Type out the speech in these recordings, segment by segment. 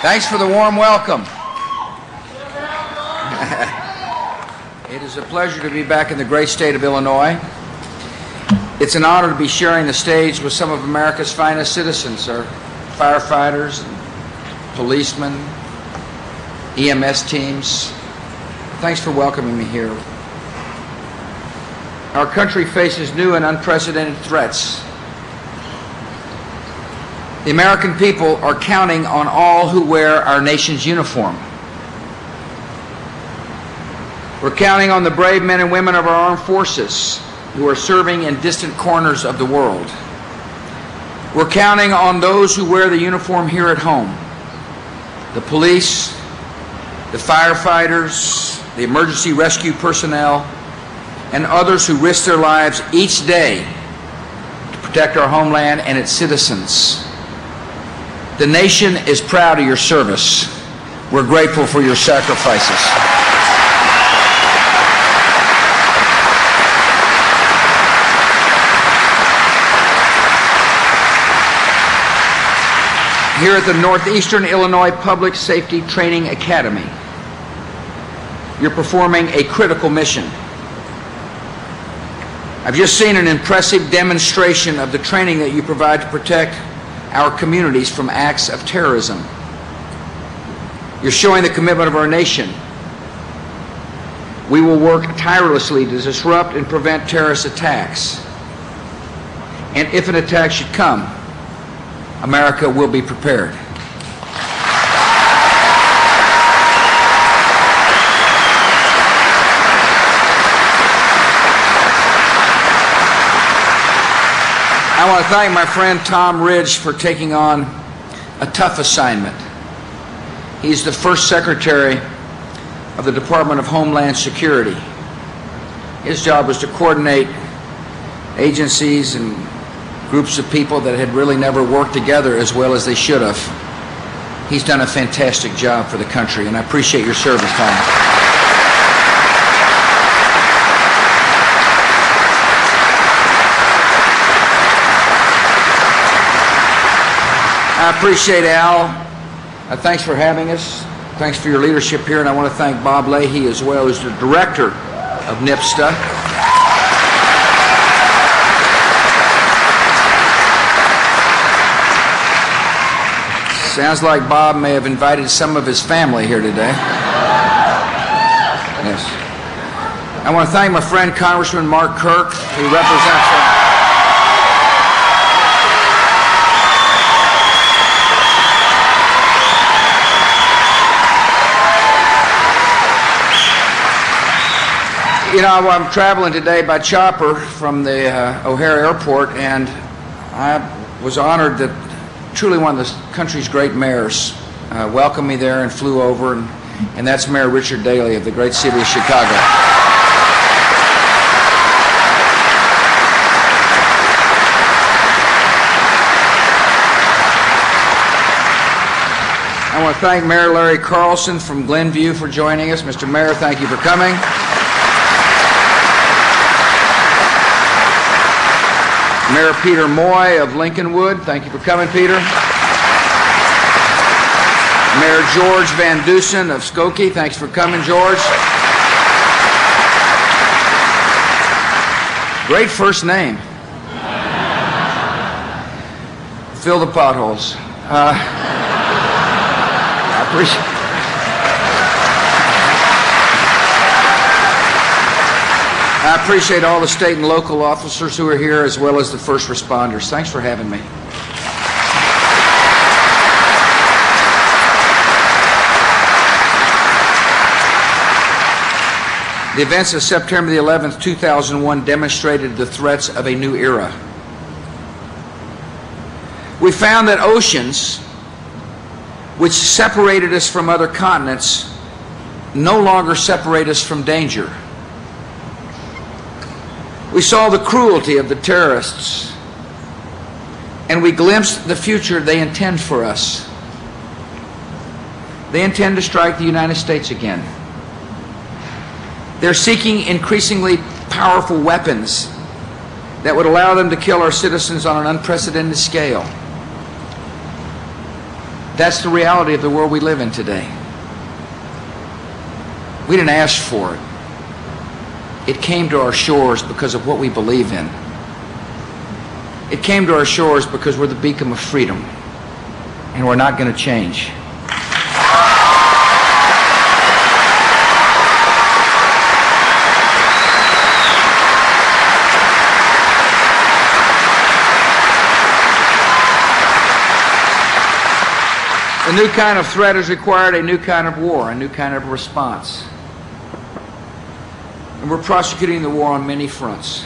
Thanks for the warm welcome. It is a pleasure to be back in the great state of Illinois. It's an honor to be sharing the stage with some of America's finest citizens, our firefighters, policemen, EMS teams. Thanks for welcoming me here. Our country faces new and unprecedented threats. The American people are counting on all who wear our nation's uniform. We're counting on the brave men and women of our armed forces who are serving in distant corners of the world. We're counting on those who wear the uniform here at home: the police, the firefighters, the emergency rescue personnel, and others who risk their lives each day to protect our homeland and its citizens. The nation is proud of your service. We're grateful for your sacrifices. Here at the Northeastern Illinois Public Safety Training Academy, you're performing a critical mission. I've just seen an impressive demonstration of the training that you provide to protect our communities from acts of terrorism. You're showing the commitment of our nation. We will work tirelessly to disrupt and prevent terrorist attacks. And if an attack should come, America will be prepared. I want to thank my friend Tom Ridge for taking on a tough assignment. He's the first Secretary of the Department of Homeland Security. His job was to coordinate agencies and groups of people that had really never worked together as well as they should have. He's done a fantastic job for the country, and I appreciate your service, Tom. I appreciate Al. Thanks for having us. Thanks for your leadership here, and I want to thank Bob Leahy as well, who's the director of NIPSTA. Sounds like Bob may have invited some of his family here today. Yes. I want to thank my friend Congressman Mark Kirk, who represents You know, I'm traveling today by chopper from the O'Hare Airport, and I was honored that truly one of the country's great mayors welcomed me there and flew over, and that's Mayor Richard Daley of the great city of Chicago. I want to thank Mayor Larry Carlson from Glenview for joining us. Mr. Mayor, thank you for coming. Mayor Peter Moy of Lincolnwood, thank you for coming, Peter. Mayor George Van Dusen of Skokie, thanks for coming, George. Great first name. Fill the potholes. I appreciate it. I appreciate all the state and local officers who are here, as well as the first responders. Thanks for having me. The events of September the 11th, 2001 demonstrated the threats of a new era. We found that oceans, which separated us from other continents, no longer separate us from danger. We saw the cruelty of the terrorists, and we glimpsed the future they intend for us. They intend to strike the United States again. They're seeking increasingly powerful weapons that would allow them to kill our citizens on an unprecedented scale. That's the reality of the world we live in today. We didn't ask for it. It came to our shores because of what we believe in. It came to our shores because we're the beacon of freedom, and we're not going to change. A new kind of threat has required a new kind of war, a new kind of response. And we're prosecuting the war on many fronts.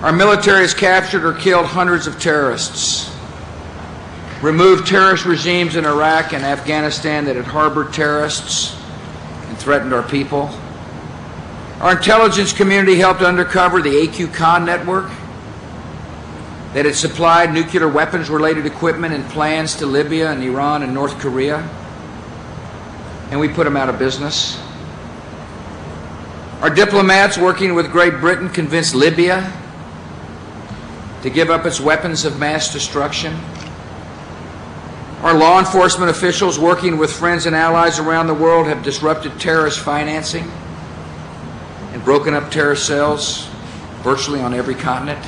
Our military has captured or killed hundreds of terrorists, removed terrorist regimes in Iraq and Afghanistan that had harbored terrorists and threatened our people. Our intelligence community helped uncover the AQ-Khan network that had supplied nuclear weapons-related equipment and plans to Libya and Iran and North Korea, and we put them out of business. Our diplomats working with Great Britain convinced Libya to give up its weapons of mass destruction. Our law enforcement officials working with friends and allies around the world have disrupted terrorist financing and broken up terrorist cells virtually on every continent.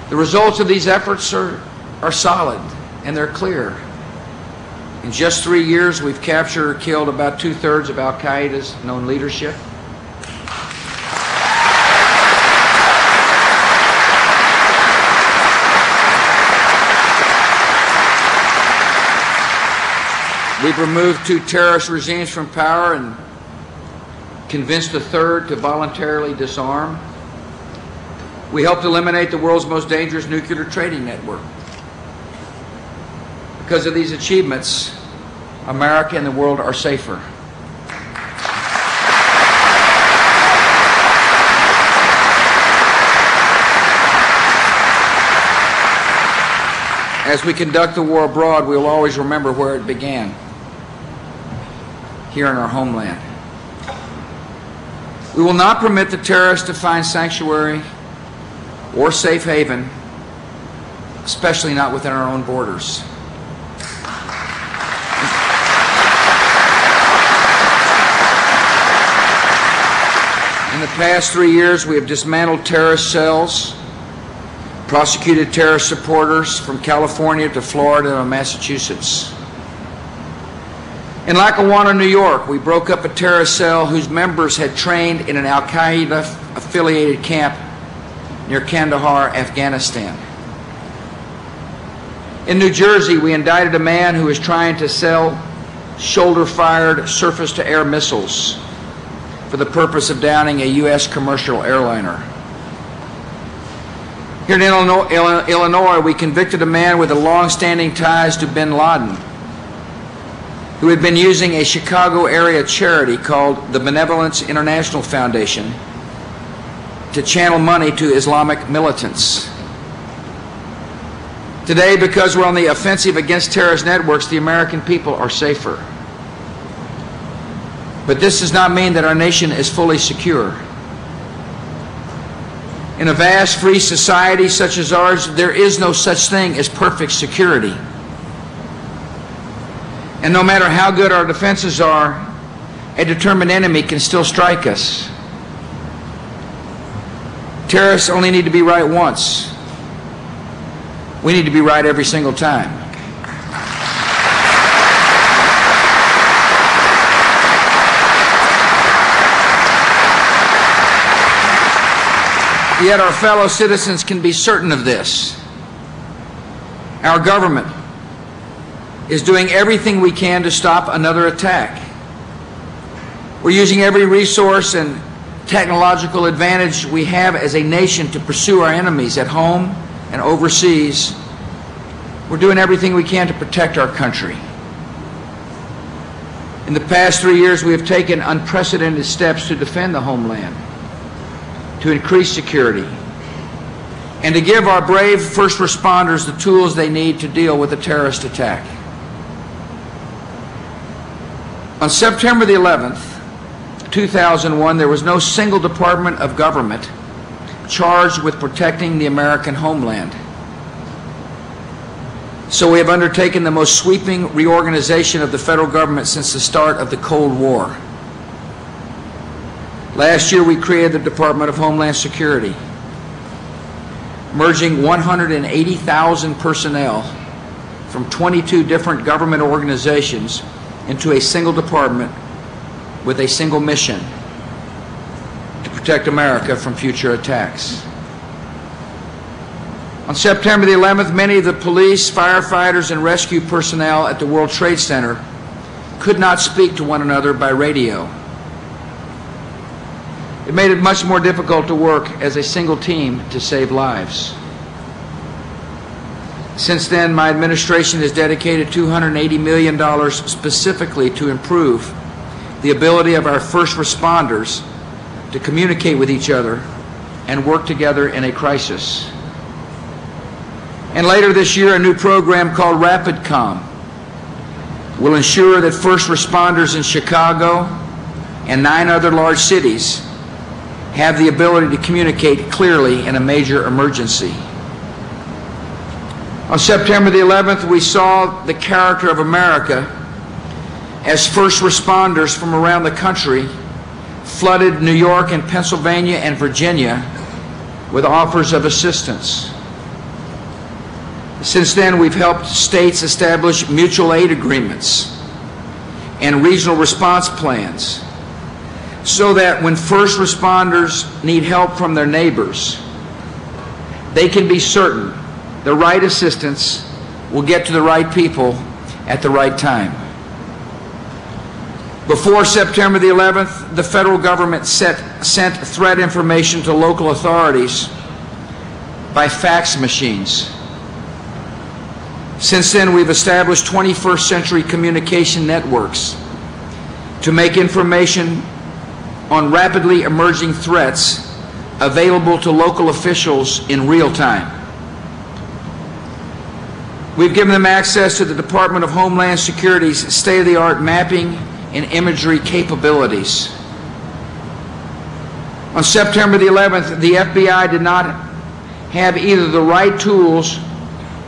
The results of these efforts are solid, and they're clear. In just 3 years, we've captured or killed about 2/3 of al-Qaeda's known leadership. We've removed 2 terrorist regimes from power and convinced a 3rd to voluntarily disarm. We helped eliminate the world's most dangerous nuclear trading network. Because of these achievements, America and the world are safer. As we conduct the war abroad, we will always remember where it began, here in our homeland. We will not permit the terrorists to find sanctuary or safe haven, especially not within our own borders. In the past 3 years, we have dismantled terrorist cells, prosecuted terrorist supporters from California to Florida and Massachusetts. In Lackawanna, New York, we broke up a terrorist cell whose members had trained in an al-Qaeda-affiliated camp near Kandahar, Afghanistan. In New Jersey, we indicted a man who was trying to sell shoulder-fired surface-to-air missiles for the purpose of downing a U.S. commercial airliner. Here in Illinois, we convicted a man with long-standing ties to bin Laden, who had been using a Chicago area charity called the Benevolence International Foundation to channel money to Islamic militants. Today, because we're on the offensive against terrorist networks, the American people are safer. But this does not mean that our nation is fully secure. In a vast, free society such as ours, there is no such thing as perfect security. And no matter how good our defenses are, a determined enemy can still strike us. Terrorists only need to be right once. We need to be right every single time. Yet our fellow citizens can be certain of this. Our government is doing everything we can to stop another attack. We're using every resource and technological advantage we have as a nation to pursue our enemies at home and overseas. We're doing everything we can to protect our country. In the past 3 years, we have taken unprecedented steps to defend the homeland, to increase security, and to give our brave first responders the tools they need to deal with a terrorist attack. On September the 11th, 2001, there was no single department of government charged with protecting the American homeland. So we have undertaken the most sweeping reorganization of the federal government since the start of the Cold War. Last year, we created the Department of Homeland Security, merging 180,000 personnel from 22 different government organizations into a single department with a single mission: to protect America from future attacks. On September the 11th, many of the police, firefighters, and rescue personnel at the World Trade Center could not speak to one another by radio. It made it much more difficult to work as a single team to save lives. Since then, my administration has dedicated $280 million specifically to improve the ability of our first responders to communicate with each other and work together in a crisis. And later this year, a new program called RapidCom will ensure that first responders in Chicago and 9 other large cities have the ability to communicate clearly in a major emergency. On September the 11th, we saw the character of America as first responders from around the country flooded New York and Pennsylvania and Virginia with offers of assistance. Since then, we've helped states establish mutual aid agreements and regional response plans so that when first responders need help from their neighbors, they can be certain the right assistance will get to the right people at the right time. Before September the 11th, the federal government sent threat information to local authorities by fax machines. Since then, we've established 21st century communication networks to make information on rapidly emerging threats available to local officials in real time. We've given them access to the Department of Homeland Security's state-of-the-art mapping and imagery capabilities. On September the 11th, the FBI did not have either the right tools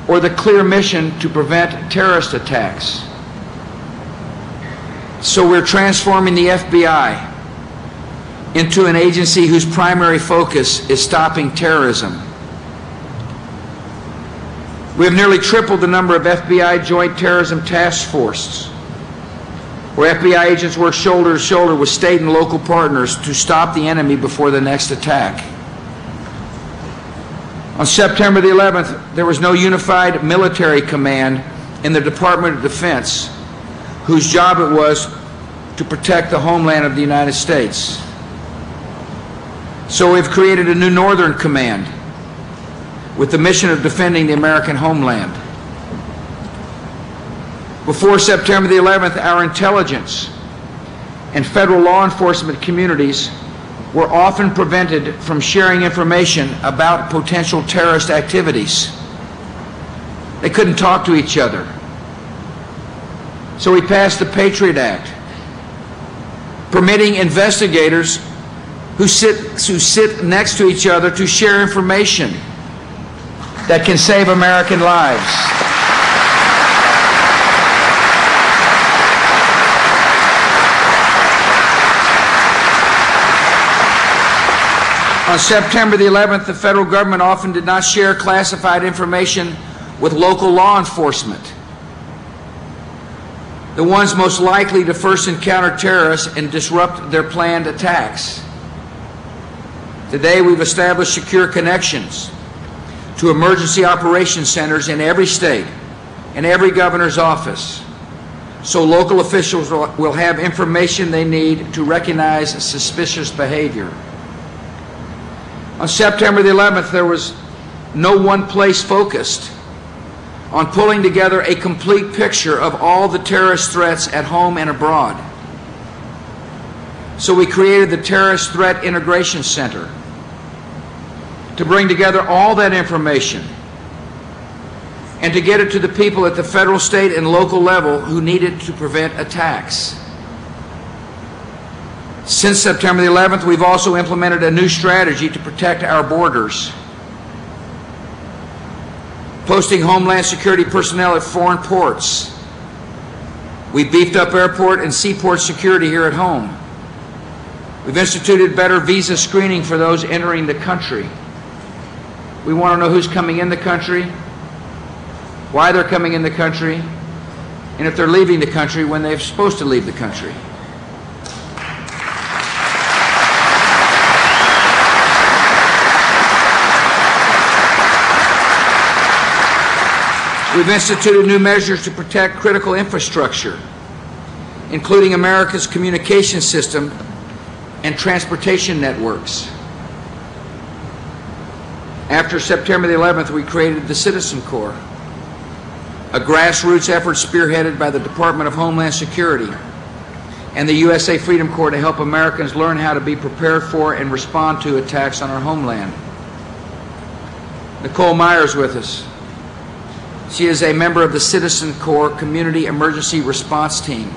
or the clear mission to prevent terrorist attacks. So we're transforming the FBI into an agency whose primary focus is stopping terrorism. We have nearly tripled the number of FBI Joint Terrorism Task Forces, where FBI agents work shoulder to shoulder with state and local partners to stop the enemy before the next attack. On September the 11th, there was no unified military command in the Department of Defense whose job it was to protect the homeland of the United States. So we've created a new Northern Command with the mission of defending the American homeland. Before September the 11th, our intelligence and federal law enforcement communities were often prevented from sharing information about potential terrorist activities. They couldn't talk to each other. So we passed the Patriot Act, permitting investigators who sit next to each other to share information that can save American lives. On September the 11th, the federal government often did not share classified information with local law enforcement, the ones most likely to first encounter terrorists and disrupt their planned attacks. Today, we've established secure connections to emergency operations centers in every state and every governor's office, so local officials will have information they need to recognize suspicious behavior. On September the 11th, there was no one place focused on pulling together a complete picture of all the terrorist threats at home and abroad. So we created the Terrorist Threat Integration Center to bring together all that information and to get it to the people at the federal, state, and local level who need it to prevent attacks. Since September the 11th, we've also implemented a new strategy to protect our borders. posting Homeland Security personnel at foreign ports. We beefed up airport and seaport security here at home. We've instituted better visa screening for those entering the country. We want to know who's coming in the country, why they're coming in the country, and if they're leaving the country when they're supposed to leave the country. We've instituted new measures to protect critical infrastructure, including America's communication system and transportation networks. After September the 11th, we created the Citizen Corps, a grassroots effort spearheaded by the Department of Homeland Security and the USA Freedom Corps to help Americans learn how to be prepared for and respond to attacks on our homeland. Nicole Myers with us. She is a member of the Citizen Corps Community Emergency Response Team.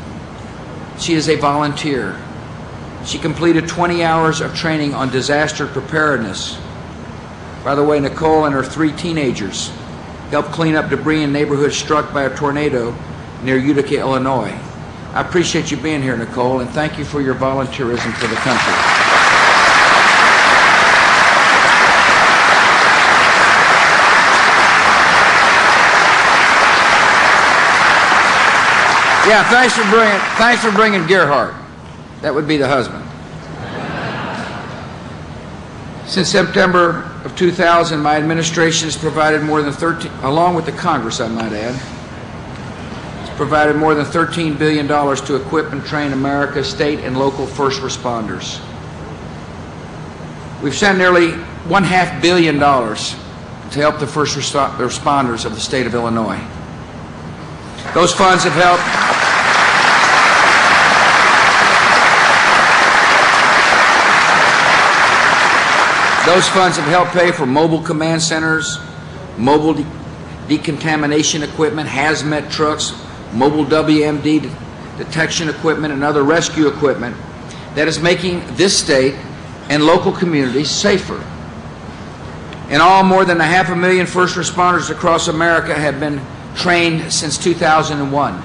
She is a volunteer. She completed 20 hours of training on disaster preparedness. By the way, Nicole and her 3 teenagers helped clean up debris in neighborhoods struck by a tornado near Utica, Illinois. I appreciate you being here, Nicole, and thank you for your volunteerism for the country. Yeah, thanks for bringing Gerhardt. That would be the husband. Since September of 2000, my administration has provided more than along with the Congress, I might add, has provided more than $13 billion to equip and train America's state and local first responders. We've sent nearly $1.5 billion to help the first responders of the state of Illinois. Those funds have helped pay for mobile command centers, mobile decontamination equipment, hazmat trucks, mobile WMD detection equipment, and other rescue equipment that is making this state and local communities safer. In all, more than 500,000 first responders across America have been trained since 2001.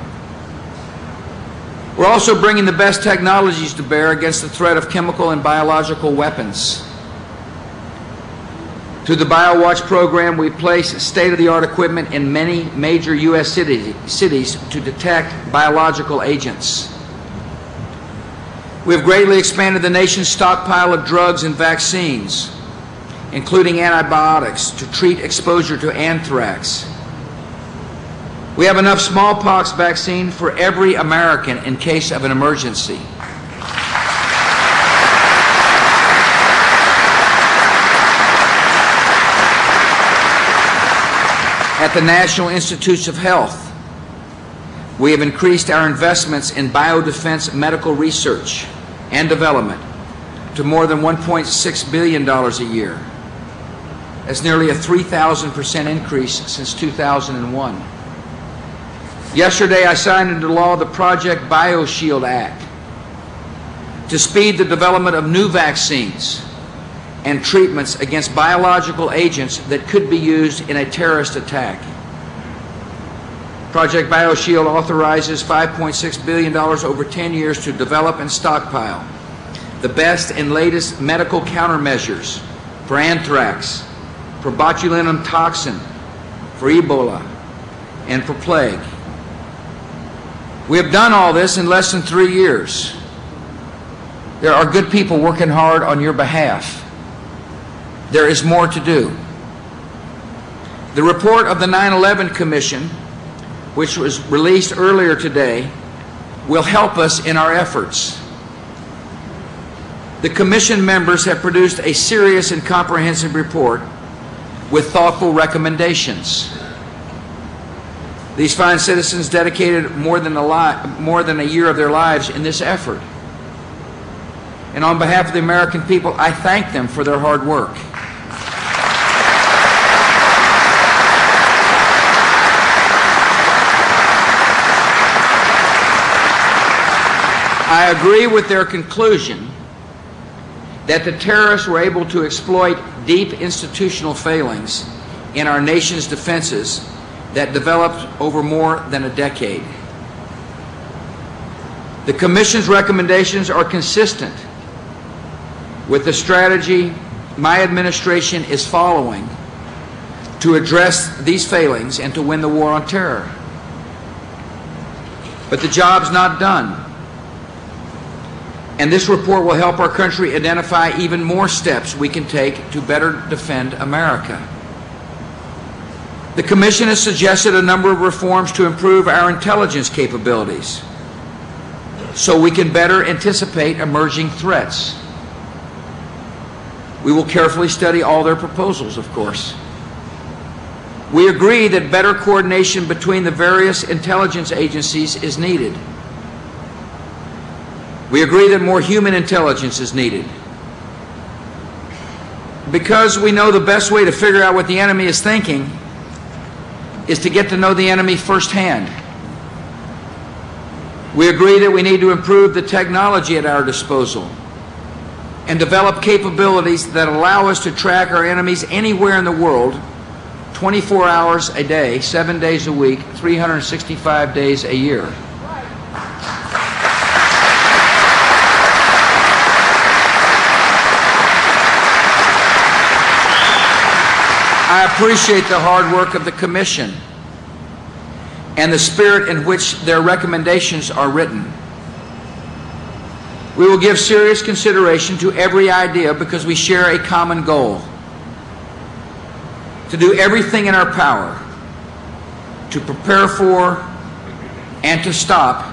We're also bringing the best technologies to bear against the threat of chemical and biological weapons. Through the BioWatch program, we place state-of-the-art equipment in many major U.S. cities to detect biological agents. We have greatly expanded the nation's stockpile of drugs and vaccines, including antibiotics, to treat exposure to anthrax. We have enough smallpox vaccine for every American in case of an emergency. At the National Institutes of Health, we have increased our investments in biodefense medical research and development to more than $1.6 billion a year. That's nearly a 3,000% increase since 2001. Yesterday, I signed into law the Project BioShield Act to speed the development of new vaccines and treatments against biological agents that could be used in a terrorist attack. Project BioShield authorizes $5.6 billion over 10 years to develop and stockpile the best and latest medical countermeasures for anthrax, for botulinum toxin, for Ebola, and for plague. We have done all this in less than 3 years. There are good people working hard on your behalf. There is more to do. The report of the 9/11 Commission, which was released earlier today, will help us in our efforts. The Commission members have produced a serious and comprehensive report with thoughtful recommendations. These fine citizens dedicated more than a year of their lives in this effort. And on behalf of the American people, I thank them for their hard work. I agree with their conclusion that the terrorists were able to exploit deep institutional failings in our nation's defenses that developed over more than a decade. The Commission's recommendations are consistent with the strategy my administration is following to address these failings and to win the war on terror. But the job's not done. And this report will help our country identify even more steps we can take to better defend America. The Commission has suggested a number of reforms to improve our intelligence capabilities so we can better anticipate emerging threats. We will carefully study all their proposals, of course. We agree that better coordination between the various intelligence agencies is needed. We agree that more human intelligence is needed. Because we know the best way to figure out what the enemy is thinking is to get to know the enemy firsthand. We agree that we need to improve the technology at our disposal and develop capabilities that allow us to track our enemies anywhere in the world, 24 hours a day, 7 days a week, 365 days a year. I appreciate the hard work of the Commission and the spirit in which their recommendations are written. We will give serious consideration to every idea because we share a common goal: to do everything in our power to prepare for and to stop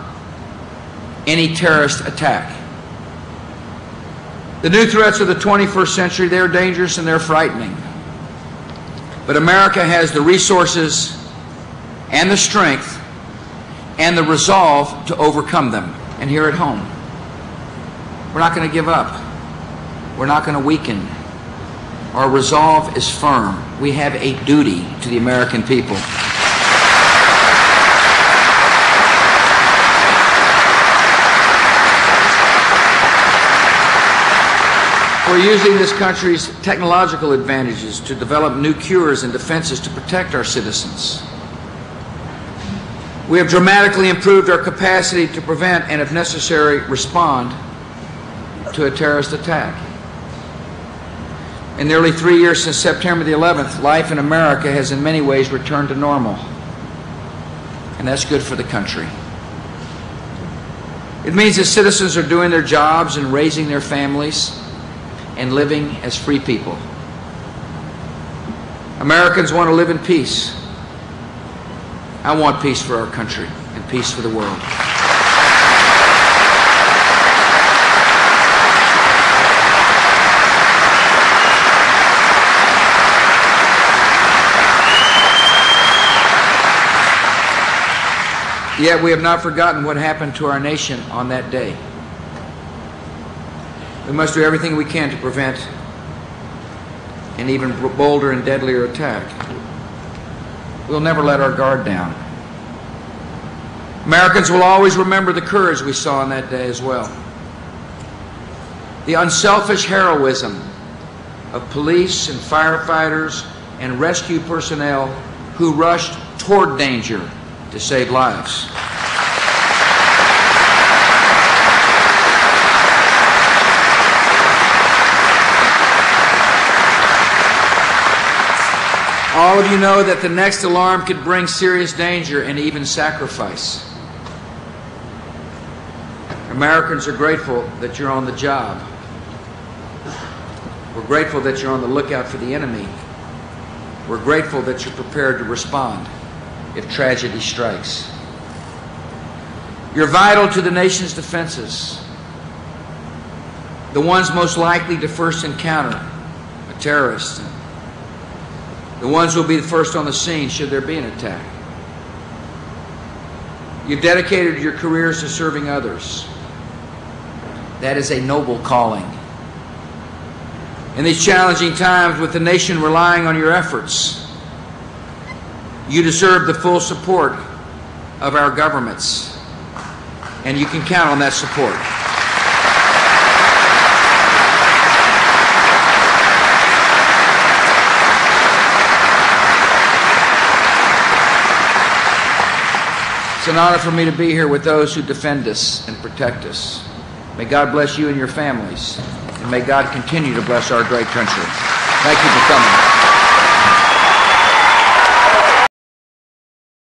any terrorist attack. The new threats of the 21st century, they're dangerous and they're frightening. But America has the resources and the strength and the resolve to overcome them. And here at home, we're not going to give up. We're not going to weaken. Our resolve is firm. We have a duty to the American people. We're using this country's technological advantages to develop new cures and defenses to protect our citizens. We have dramatically improved our capacity to prevent and, if necessary, respond to a terrorist attack. In nearly 3 years since September the 11th, life in America has in many ways returned to normal. And that's good for the country. It means that citizens are doing their jobs and raising their families and living as free people. Americans want to live in peace. I want peace for our country and peace for the world. Yet we have not forgotten what happened to our nation on that day. We must do everything we can to prevent an even bolder and deadlier attack. We'll never let our guard down. Americans will always remember the courage we saw on that day as well. The unselfish heroism of police and firefighters and rescue personnel who rushed toward danger to save lives. All of you know that the next alarm could bring serious danger and even sacrifice. Americans are grateful that you're on the job. We're grateful that you're on the lookout for the enemy. We're grateful that you're prepared to respond if tragedy strikes. You're vital to the nation's defenses, the ones most likely to first encounter a terrorist, the ones who will be the first on the scene should there be an attack. You've dedicated your careers to serving others. That is a noble calling. In these challenging times, with the nation relying on your efforts, you deserve the full support of our governments, and you can count on that support. It's an honor for me to be here with those who defend us and protect us. May God bless you and your families, and may God continue to bless our great country. Thank you for coming.